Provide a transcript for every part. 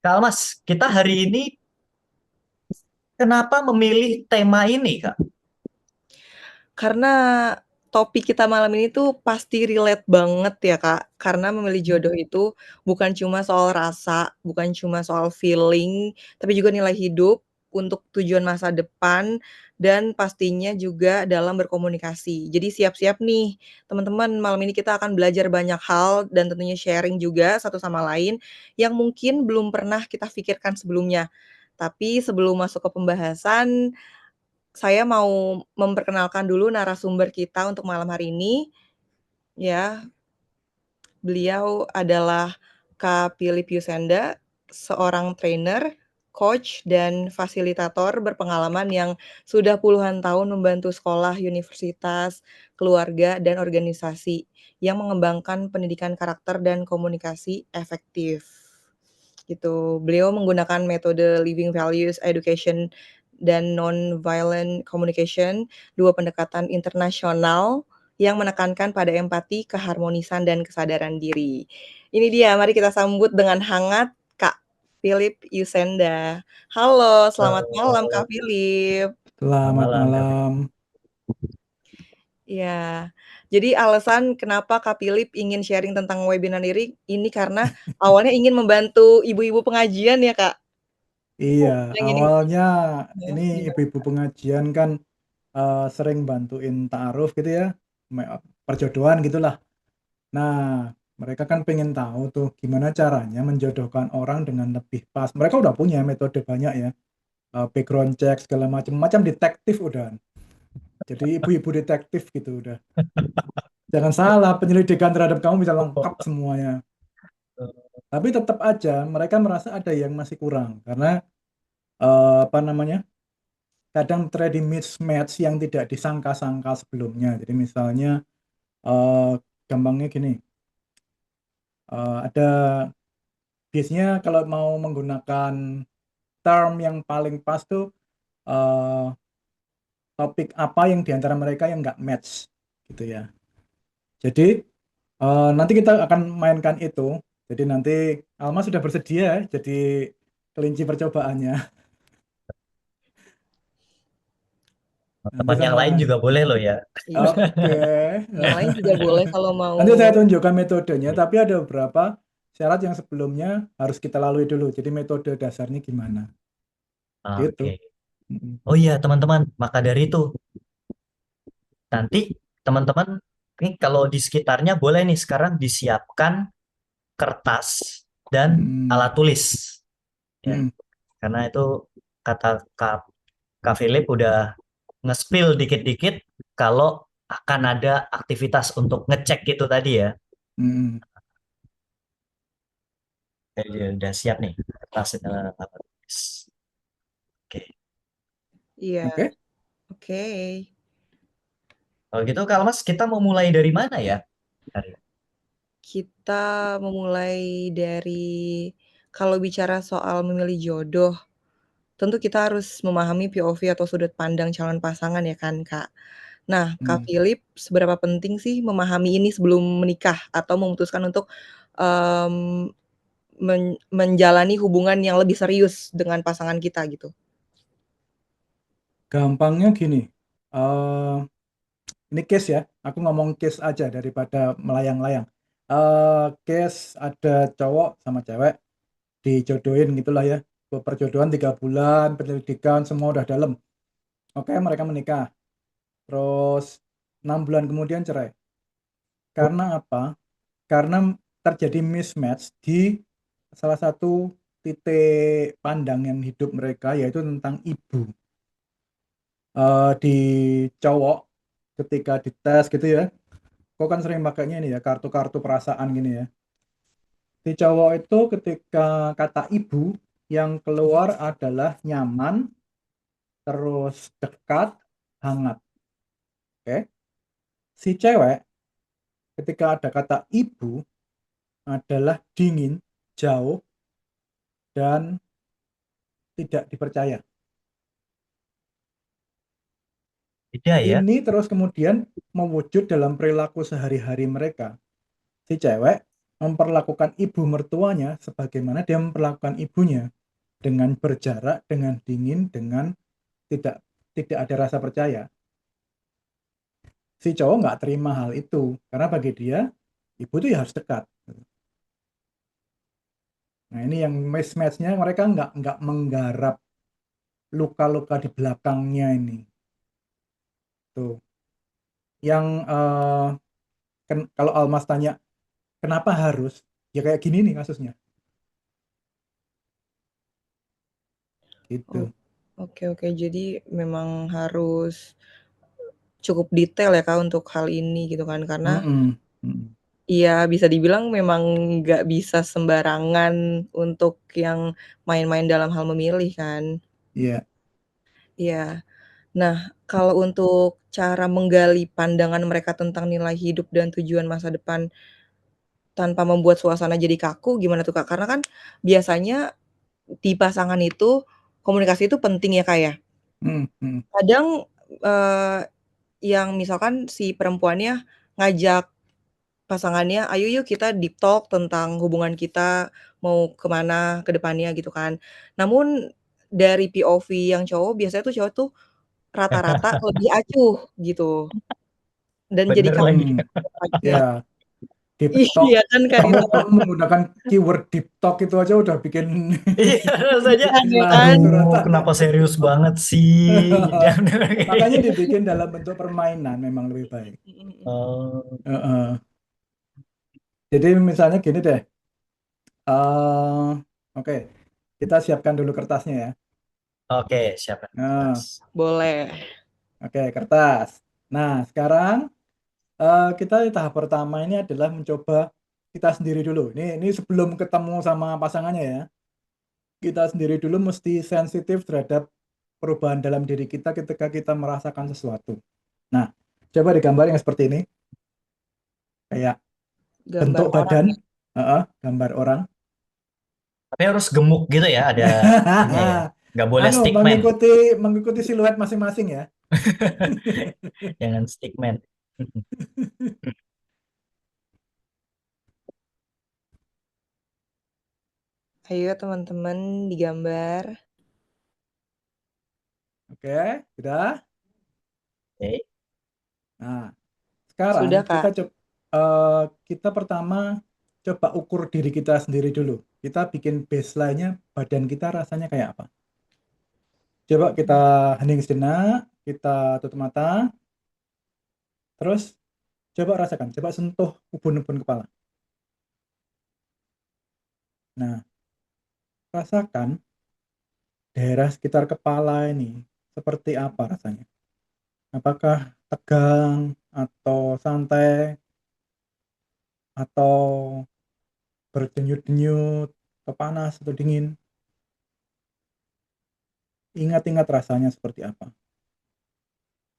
Kak Almas, kita hari ini kenapa memilih tema ini, Kak? Karena topik kita malam ini tuh pasti relate banget ya, Kak. Karena memilih jodoh itu bukan cuma soal rasa, bukan cuma soal feeling, tapi juga nilai hidup untuk tujuan masa depan dan pastinya juga dalam berkomunikasi. Jadi siap-siap nih, teman-teman, malam ini kita akan belajar banyak hal dan tentunya sharing juga satu sama lain yang mungkin belum pernah kita pikirkan sebelumnya. Tapi sebelum masuk ke pembahasan, saya mau memperkenalkan dulu narasumber kita untuk malam hari ini, ya. Beliau adalah Kak Philip Yusenda, seorang trainer, coach, dan fasilitator berpengalaman yang sudah puluhan tahun membantu sekolah, universitas, keluarga, dan organisasi yang mengembangkan pendidikan karakter dan komunikasi efektif. Gitu. Beliau menggunakan metode Living Values Education dan Non-Violent Communication, dua pendekatan internasional yang menekankan pada empati, keharmonisan, dan kesadaran diri. Ini dia, mari kita sambut dengan hangat Kak Philip Yusenda. Halo, selamat malam Halo, Kak Philip. selamat Selamat malam, Kak. malam. Ya, jadi alasan kenapa Kak Philip ingin sharing tentang webinar ini karena awalnya ingin membantu ibu-ibu pengajian ya Kak. Iya, Yang ini awalnya ya, ini gimana? ibu-ibu pengajian kan sering bantuin ta'aruf gitu ya, perjodohan gitulah. Nah, mereka kan pengen tahu tuh gimana caranya menjodohkan orang dengan lebih pas. Mereka udah punya metode banyak ya, background check segala macam, macam detektif udah. Jadi ibu-ibu detektif gitu udah. Jangan salah, penyelidikan terhadap kamu bisa lengkap semuanya. Tapi tetap aja mereka merasa ada yang masih kurang karena apa namanya? Kadang terjadi mismatch yang tidak disangka-sangka sebelumnya. Jadi misalnya eh, gampangnya gini, ada biasanya kalau mau menggunakan term yang paling pas tuh eh, topik apa yang diantara mereka yang nggak match gitu ya. Jadi nanti kita akan mainkan itu. Jadi nanti Alma sudah bersedia ya, jadi kelinci percobaannya. Nanti Teman yang sama, lain juga boleh loh ya. oke. Yang lain juga boleh kalau mau. Nanti saya tunjukkan metodenya, tapi ada beberapa syarat yang sebelumnya harus kita lalui dulu. Jadi metode dasarnya gimana? Gitu. Oke. Mm-mm. Oh iya, teman-teman, maka dari itu nanti teman-teman ini kalau di sekitarnya boleh nih sekarang disiapkan kertas dan Mm-mm. alat tulis ya. Mm-mm. Karena itu kata Kak Philip udah nge-spill dikit-dikit kalau akan ada aktivitas untuk ngecek itu tadi ya. Mm-mm. Jadi udah siap nih kertas apa tulis. Oke. Iya, Oke. oke. Kalau gitu kalau Mas kita mau mulai dari mana ya? Dari- Kita memulai dari kalau bicara soal memilih jodoh, tentu kita harus memahami POV atau sudut pandang calon pasangan ya kan, Kak. Nah, Kak Mm. Philip, seberapa penting sih memahami ini sebelum menikah atau memutuskan untuk, mmm, menjalani hubungan yang lebih serius dengan pasangan kita gitu? Gampangnya gini. eh ini case ya. Aku ngomong case aja daripada melayang-layang. Case ada cowok sama cewek dijodohin gitulah ya. Perjodohan 3 bulan, penyelidikan semua udah dalam. Oke, mereka menikah. Terus 6 bulan kemudian cerai. Karena apa? Karena terjadi mismatch di salah satu titik pandangan hidup mereka yaitu tentang ibu. Di cowok ketika dites gitu ya, kok kan sering pakainya ini ya kartu-kartu perasaan gini ya. Di cowok itu ketika kata ibu yang keluar adalah nyaman, terus dekat, hangat. Oke. Si cewek ketika ada kata ibu adalah dingin, jauh, dan tidak dipercaya. Beda ya. Ini terus kemudian mewujud dalam perilaku sehari-hari mereka. Si cewek memperlakukan ibu mertuanya sebagaimana dia memperlakukan ibunya, dengan berjarak, dengan dingin, dengan tidak tidak ada rasa percaya. Si cowok nggak terima hal itu karena bagi dia ibu tuh ya harus dekat. Nah ini yang mismatch-nya, mereka nggak menggarap luka-luka di belakangnya ini. Tuh. Yang kalau Almas tanya kenapa harus, ya kayak gini nih kasusnya. Oh, Gitu. oke oke. Jadi memang harus cukup detail ya Kak untuk hal ini gitu kan, karena Mm-mm. Mm-mm. iya bisa dibilang memang nggak bisa sembarangan untuk yang main-main dalam hal memilih kan. Iya. Iya. Nah, kalau untuk cara menggali pandangan mereka tentang nilai hidup dan tujuan masa depan tanpa membuat suasana jadi kaku gimana tuh Kak? Karena kan biasanya di pasangan itu komunikasi itu penting ya Kak ya. Mm, mm. Kadang, eee, yang misalkan si perempuannya ngajak pasangannya, "Ayo yuk kita deep talk tentang hubungan kita, mau ke mana ke depannya," gitu kan. Namun dari POV yang cowok, biasanya tuh cowok tuh rata-rata lebih acuh gitu, dan jadi Bener kaku lagi. Hmm. aja. Ya, deep talk. Iya kan Kak, itu Kamu menggunakan keyword deep talk itu aja udah bikin Iya, rasanya, kan ya lari kan? tuh aduh, rasanya. kenapa serius banget sih? Makanya dibikin dalam bentuk permainan memang lebih baik. Mhm mhm. Oh, Heeh. Jadi misalnya gini deh, oke, kita siapkan dulu kertasnya ya. oke, siapa Nah, kertas? Boleh. oke, kertas. Nah, sekarang kita di tahap pertama ini adalah mencoba kita sendiri dulu. Ini sebelum ketemu sama pasangannya ya. Kita sendiri dulu mesti sensitif terhadap perubahan dalam diri kita ketika kita merasakan sesuatu. Nah, coba digambar yang seperti ini, kayak Gambar bentuk orang badan, ya? gambar orang. Tapi harus gemuk gitu ya, ada ininya ya. Nggak boleh Anu, stickman. mengikuti siluet masing-masing ya. Jangan stickman. Ayo teman-teman digambar. Oke, sudah. Oke. Nah, sekarang Sudah Kak? kita pertama coba ukur diri kita sendiri dulu. Kita bikin baseline-nya, badan kita rasanya kayak apa. Coba kita hening sejenak, kita tutup mata, terus coba rasakan, coba sentuh ubun-ubun kepala. Nah, rasakan daerah sekitar kepala ini seperti apa rasanya. Apakah tegang, atau santai, atau berdenyut-denyut, atau panas, atau dingin. Ingat-ingat rasanya seperti apa.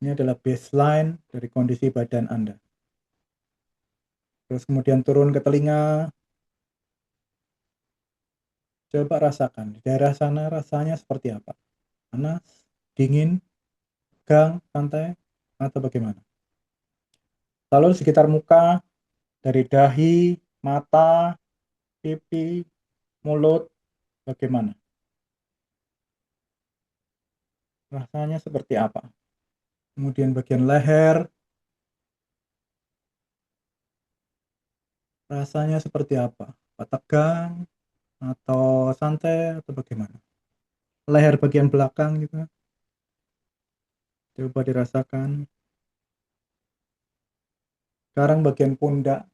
Ini adalah baseline dari kondisi badan Anda. Terus kemudian turun ke telinga, coba rasakan di daerah sana rasanya seperti apa. Panas, dingin, tegang, santai, atau bagaimana. Lalu di sekitar muka, dari dahi, mata, pipi, mulut, bagaimana. Rasanya seperti apa. Kemudian bagian leher, rasanya seperti apa. Apa tegang, atau santai, atau bagaimana. Leher bagian belakang juga, coba dirasakan. Sekarang bagian pundak,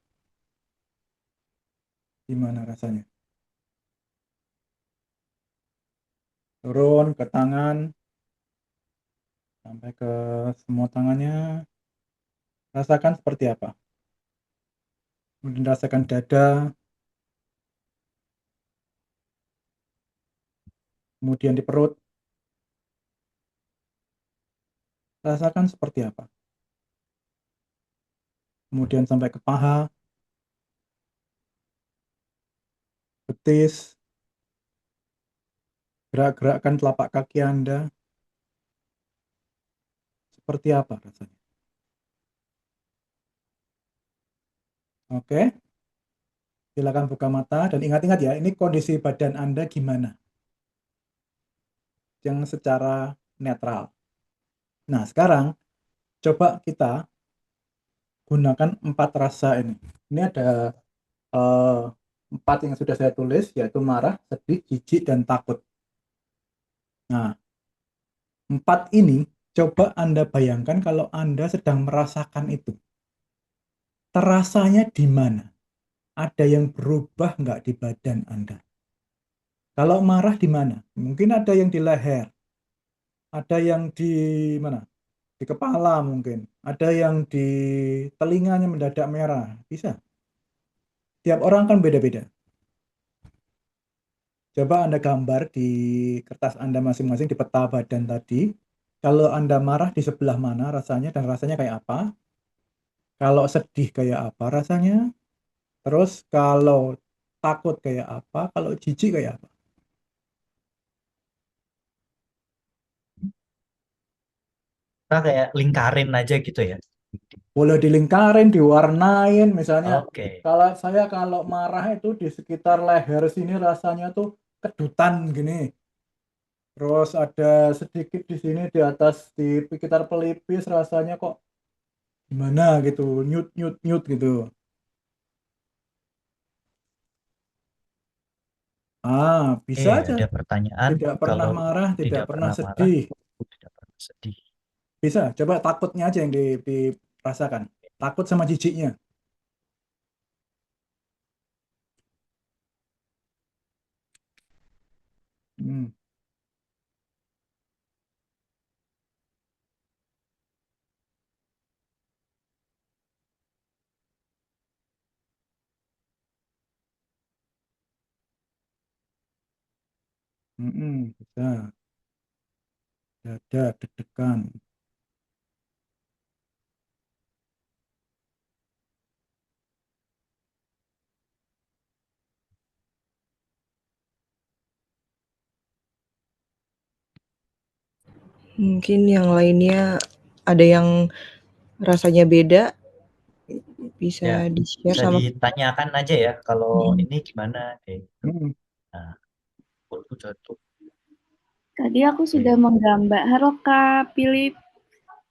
gimana rasanya. Turun ke tangan, sampai ke semua tangannya, rasakan seperti apa. Kemudian rasakan dada, kemudian di perut, rasakan seperti apa. Kemudian sampai ke paha, betis, gerak-gerakkan telapak kaki Anda, seperti apa rasanya. Oke, Silakan buka mata dan ingat-ingat ya, ini kondisi badan Anda gimana? Yang secara netral. Nah, sekarang coba kita gunakan 4 rasa ini. Ini ada eh, 4 yang sudah saya tulis, yaitu marah, sedih, jijik, dan takut. Nah, 4 ini coba Anda bayangkan kalau Anda sedang merasakan itu. Terasanya di mana? Ada yang berubah nggak di badan Anda? Kalau marah di mana? Mungkin ada yang di leher, ada yang di mana? Di kepala mungkin, ada yang di telinganya mendadak merah. Bisa. Tiap orang kan beda-beda. Coba Anda gambar di kertas Anda masing-masing di peta badan tadi. Kalau Anda marah di sebelah mana rasanya dan rasanya kayak apa? Kalau sedih kayak apa rasanya? Terus kalau takut kayak apa? Kalau jijik kayak apa? Kita kayak lingkarin aja gitu ya. Boleh dilingkarin, diwarnain. Misalnya, Oke. kalau marah itu di sekitar leher sini rasanya tuh kedutan gini. Terus ada sedikit di sini di atas di sekitar pelipis rasanya kok gimana gitu, nyut nyut nyut gitu. Bisa aja. Ada pertanyaan, Tidak pernah kalau marah, tidak tidak pernah pernah marah, sedih. tidak pernah sedih. Bisa. Coba takutnya aja yang dirasakan. Takut sama jijiknya. Hmm. Bisa. Dada, deg-degan. Mungkin yang lainnya ada yang rasanya beda, bisa Ya, di-share bisa sama kita. ditanyakan aja ya kalau Mhm. ini gimana kayak gitu. Hmm. Nah, aku jatuh. Tadi aku sudah Oke. menggambar. Halo Kak Philip.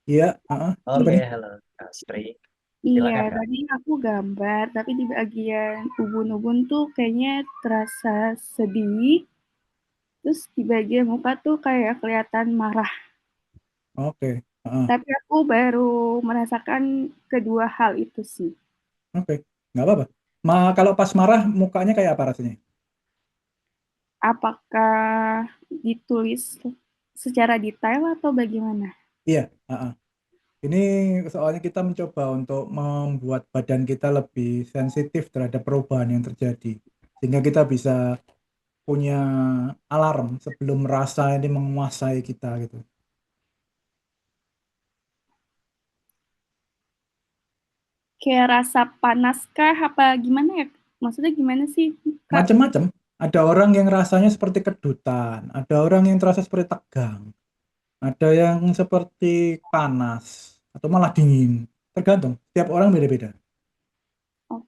Iya. Apa Oke, nih? halo Kak Sri. Iya, Silakan Kak. tadi aku gambar, tapi di bagian ubun-ubun tuh kayaknya terasa sedih. Terus di bagian muka tuh kayak kelihatan marah. Oke. Tapi aku baru merasakan kedua hal itu sih. Oke. Nggak apa-apa. Kalau pas marah mukanya kayak apa rasanya? Apakah ditulis secara detail atau bagaimana? Iya. Ini soalnya kita mencoba untuk membuat badan kita lebih sensitif terhadap perubahan yang terjadi. Sehingga kita bisa punya alarm sebelum rasa ini menguasai kita gitu. Kayak rasa panas kah? Apa gimana ya? Maksudnya gimana sih, Kak? Macam-macam. Ada orang yang rasanya seperti kedutan, ada orang yang terasa seperti tegang, ada yang seperti panas, atau malah dingin. Tergantung, tiap orang beda-beda. Oh,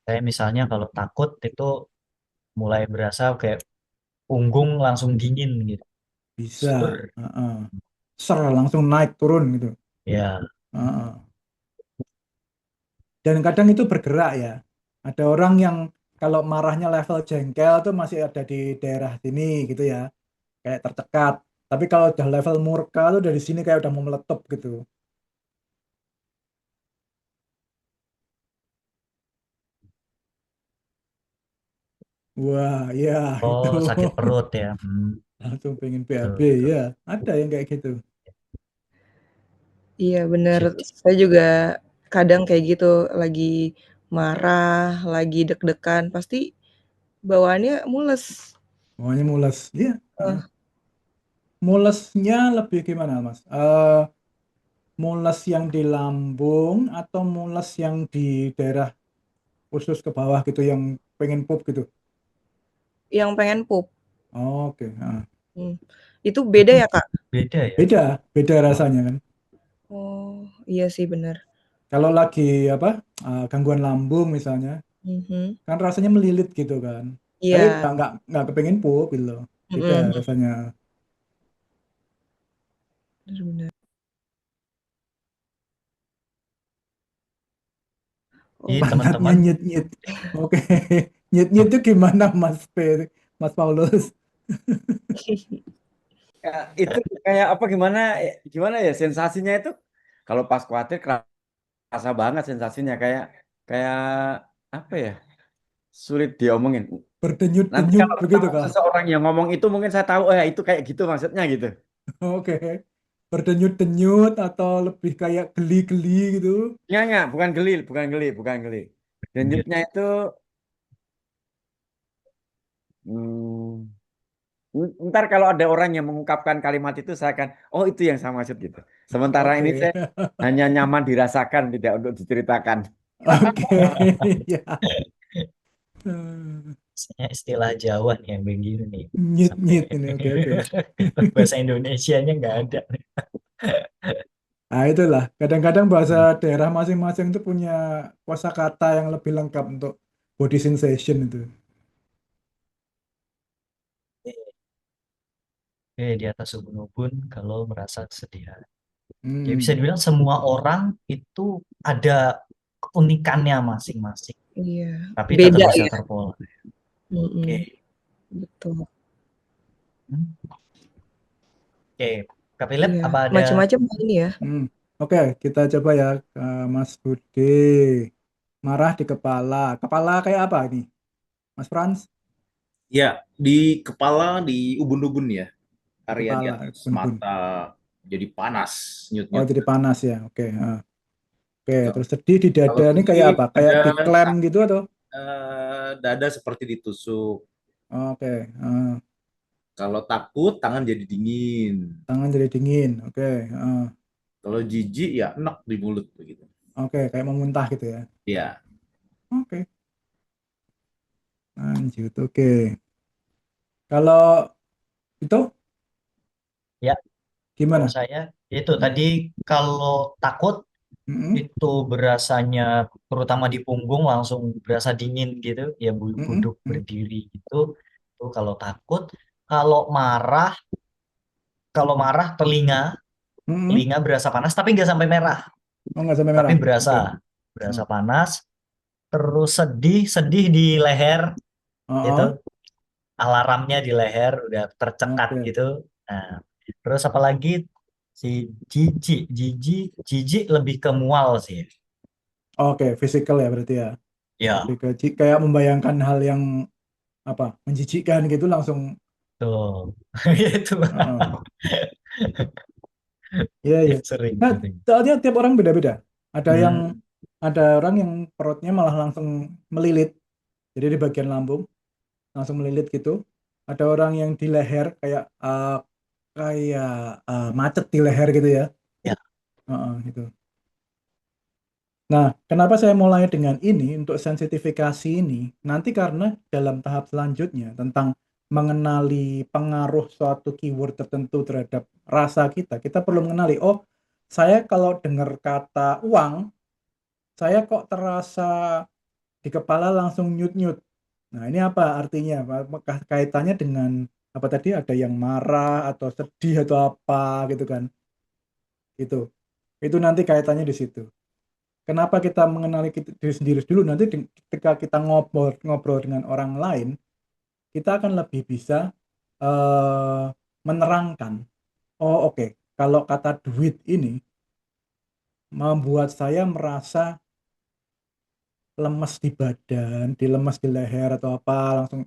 Saya misalnya kalau takut itu mulai berasa kayak punggung langsung dingin gitu. Bisa. Ser. Ser langsung naik turun gitu. Ya, Heeh. Dan kadang itu bergerak ya. Ada orang yang kalau marahnya level jengkel tuh masih ada di daerah sini gitu ya, kayak tercekat. Tapi kalau udah level murka tuh dari sini kayak udah mau meletup gitu. Wah, ya itu oh sakit perut ya. langsung pengen BAB Betul, betul. ya. Ada yang kayak gitu. Iya bener, Shit. saya juga kadang kayak gitu, lagi marah, lagi deg-degan, pasti bawaannya mules. Pokoknya mules. Iya. Heeh. Mulesnya lebih gimana, Mas? Mules yang di lambung atau mules yang di daerah usus ke bawah gitu yang pengen pup gitu? Yang pengen pup. Oke. Hmm. Itu beda ya, Kak? Beda ya. Beda, beda Oh, rasanya kan. Oh, iya sih bener. Kalau lagi apa gangguan lambung misalnya, Mhm. Kan rasanya melilit gitu kan. Tapi Iya. nggak kepengen pup gitu loh. Beda Mhm. rasanya. Bener. Jadi Oh. Pantatnya teman-teman, nyit-nyit. Oke. Nyit-nyit itu gimana Mas Paulus? Ya, itu kayak apa gimana ya sensasinya itu kalau pas khawatir kerasa banget sensasinya kayak kayak apa ya sulit diomongin. Nanti Berdenyut-denyut kalau begitu ketemu kah? seseorang yang ngomong itu mungkin saya tahu oh ya itu kayak gitu maksudnya gitu. Oke. Berdenyut-denyut atau lebih kayak geli-geli gitu. Enggak, bukan geli. Lanjutnya itu hmm, ntar kalau ada orang yang mengungkapkan kalimat itu saya akan oh itu yang saya maksud gitu. Sementara ini Oke. saya hanya nyaman dirasakan tidak untuk diceritakan. Oke. Ya. biasanya istilah Jawa nih yang begini nih. Sampai Nyit-nyit ini. Oke, oke. bahasa Indonesianya nggak ada. Nah, itulah. Kadang-kadang bahasa daerah masing-masing itu punya kosakata yang lebih lengkap untuk body sensation itu. Oke, di atas ubun-ubun kalau merasa kesedihan. Ya bisa Hmm. dibilang semua orang itu ada keunikannya masing-masing, Iya. tapi tetap Beda bisa ya. terpola. Oke. Mhm. Betul. Hmm. Oke, Kak Philip, Iya. apa ada Macam-macam ini ya. Oke, kita coba ya ke Mas Budi. Marah di kepala. Kepala kayak apa ini, Mas Frans? Ya, di kepala di ubun-ubun ya, Di area di kepala, atas bun-bun. mata jadi panas, Oh, nyut-nyut. jadi panas ya. Oke. Oke, Kalau terus sedih di dada kalau ini kayak sedih apa? Kayak ada diklem gitu atau? dada seperti ditusuk. Oke. Kalau takut tangan jadi dingin. Tangan jadi dingin. Oke. Kalau jijik ya enak di mulut begitu. Oke, kayak memuntah gitu ya. Ya, Oke. Lanjut. Oke. Kalau itu ya? Kalau gimana? saya itu tadi kalau takut Mm-mm, itu berasanya terutama di punggung langsung berasa dingin gitu ya, bulu mm-mm, kuduk mm-mm, berdiri gitu. Itu kalau takut. Kalau marah, telinga mm-mm. telinga berasa panas tapi nggak sampai merah, Oh, nggak sampai tapi merah. berasa Oke. berasa Oh, panas. Terus sedih sedih di leher gitu, oh, alarmnya di leher udah oh. tercekat Oke. gitu. Nah, terus apalagi si jijik lebih ke mual sih. Oke, physical ya berarti ya. Ya, Lebih ke kayak membayangkan hal yang apa menjijikkan gitu langsung. tuh. Itu uh, Iya, iya. sering Nah, sering. soalnya tiap orang beda-beda. Ada yang Hmm, ada orang yang perutnya malah langsung melilit. Jadi di bagian lambung langsung melilit gitu. Ada orang yang di leher kayak macet di leher gitu ya. ya, Gitu. Nah, kenapa saya mulai dengan ini untuk sensitifikasi ini? Nanti karena dalam tahap selanjutnya tentang mengenali pengaruh suatu keyword tertentu terhadap rasa kita, kita perlu mengenali, oh, saya kalau dengar kata uang, saya kok terasa di kepala langsung nyut-nyut. Nah, ini apa artinya? Apakah kaitannya dengan apa tadi ada yang marah atau sedih atau apa gitu kan? Itu. Itu nanti kaitannya di situ. Kenapa kita mengenali diri sendiri dulu, nanti ketika kita ngobrol dengan orang lain, kita akan lebih bisa eh, menerangkan, oh oke, kalau kata duit ini membuat saya merasa lemes di badan, dilemes di leher atau apa, langsung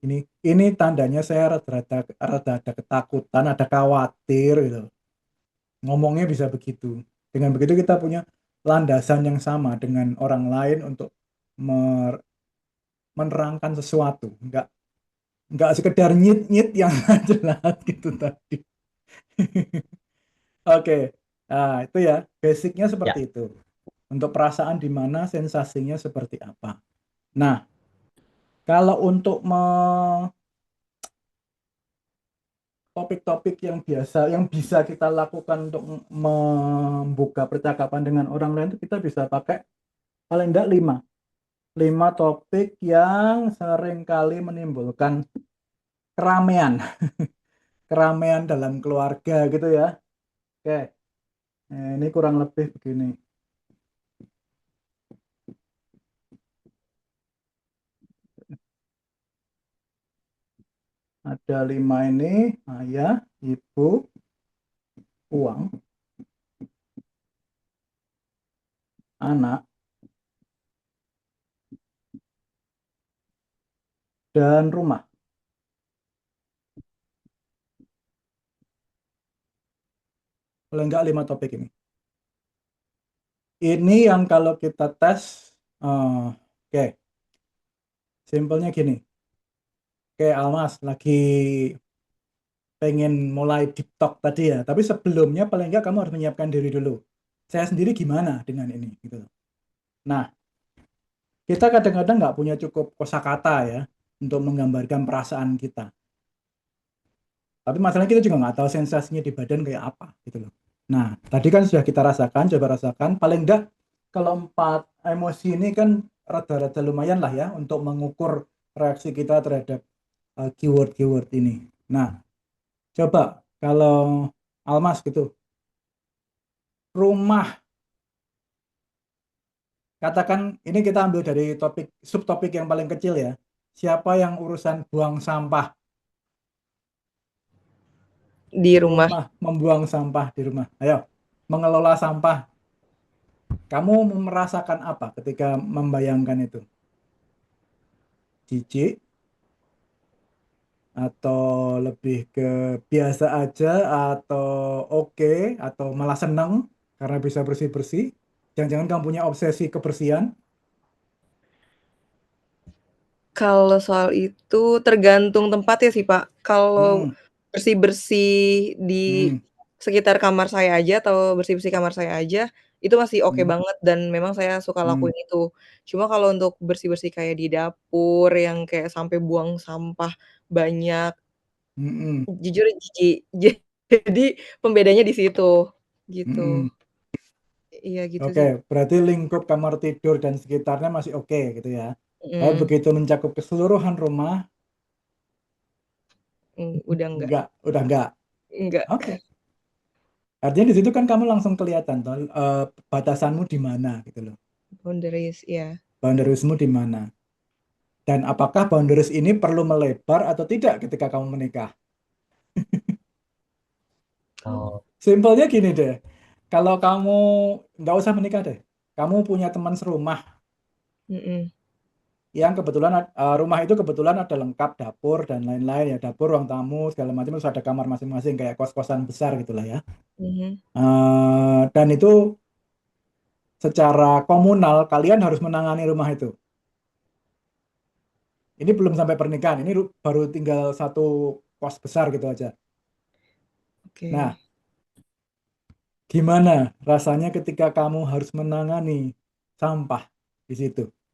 ini tandanya saya rada ada ketakutan, ada khawatir gitu. Ngomongnya bisa begitu. Dengan begitu kita punya landasan yang sama dengan orang lain untuk menerangkan sesuatu, nggak sekedar nyit-nyit yang jelas gitu tadi. Oke, nah itu ya basicnya ya, seperti itu. Untuk perasaan di mana sensasinya seperti apa. Nah, kalau untuk topik-topik yang bisa kita lakukan untuk membuka percakapan dengan orang lain itu kita bisa pakai paling enggak 5. 5 topik yang sering kali menimbulkan keramaian. Keramaian dalam keluarga gitu ya. Oke. Ini kurang lebih begini. Ada 5 ini, ayah, ibu, uang, anak, dan rumah. Paling enggak 5 topik ini. Ini yang kalau kita tes, oke. Simpelnya gini. Oke, Almas lagi pengen mulai deep talk tadi ya. Tapi sebelumnya paling enggak kamu harus menyiapkan diri dulu. Saya sendiri gimana dengan ini gitu. Nah, kita kadang-kadang nggak punya cukup kosakata ya untuk menggambarkan perasaan kita. Tapi masalahnya kita juga nggak tahu sensasinya di badan kayak apa gitu loh. Nah, tadi kan sudah kita rasakan, coba rasakan. Paling enggak kalau 4 emosi ini kan rada-rada lumayan lah ya untuk mengukur reaksi kita terhadap keyword-keyword ini. Nah, coba kalau Almas gitu, rumah, katakan ini kita ambil dari topik subtopik yang paling kecil ya. Siapa yang urusan buang sampah? Di rumah. Rumah, membuang sampah di rumah. Ayo, mengelola sampah. Kamu merasakan apa ketika membayangkan itu? Jijik? Atau lebih ke biasa aja? Atau oke? Atau malah seneng karena bisa bersih-bersih? Jangan-jangan kamu punya obsesi kebersihan? Kalau soal itu tergantung tempat ya sih, Pak. Kalau Hmm, bersih-bersih di hmm, sekitar kamar saya aja atau bersih-bersih kamar saya aja, itu masih oke hmm, banget dan memang saya suka hmm, lakuin itu. Cuma kalau untuk bersih-bersih kayak di dapur yang kayak sampai buang sampah banyak, hmm, jujur jijik. Jadi pembedanya di situ, hmm. gitu. Iya gitu Oke, sih. berarti lingkup kamar tidur dan sekitarnya masih oke gitu ya. Tapi Mhm, begitu mencakup keseluruhan rumah, udah enggak. udah enggak. Enggak, Oke. Artinya di situ kan kamu langsung kelihatan toh, batasanmu di mana gitu loh. boundaries, iya. Boundariesmu di mana. Dan apakah boundaries ini perlu melebar atau tidak ketika kamu menikah? Oh, Simpelnya gini deh. Kalau kamu nggak usah menikah deh. Kamu punya teman serumah Mhm, yang kebetulan rumah itu kebetulan ada lengkap dapur dan lain-lain ya, dapur, ruang tamu segala macam, terus ada kamar masing-masing kayak kos-kosan besar gitulah ya. mhm. Dan itu secara komunal kalian harus menangani rumah itu. Ini belum sampai pernikahan, ini baru tinggal satu kos besar gitu aja. Nah, Oke. gimana rasanya ketika kamu harus menangani sampah di situ?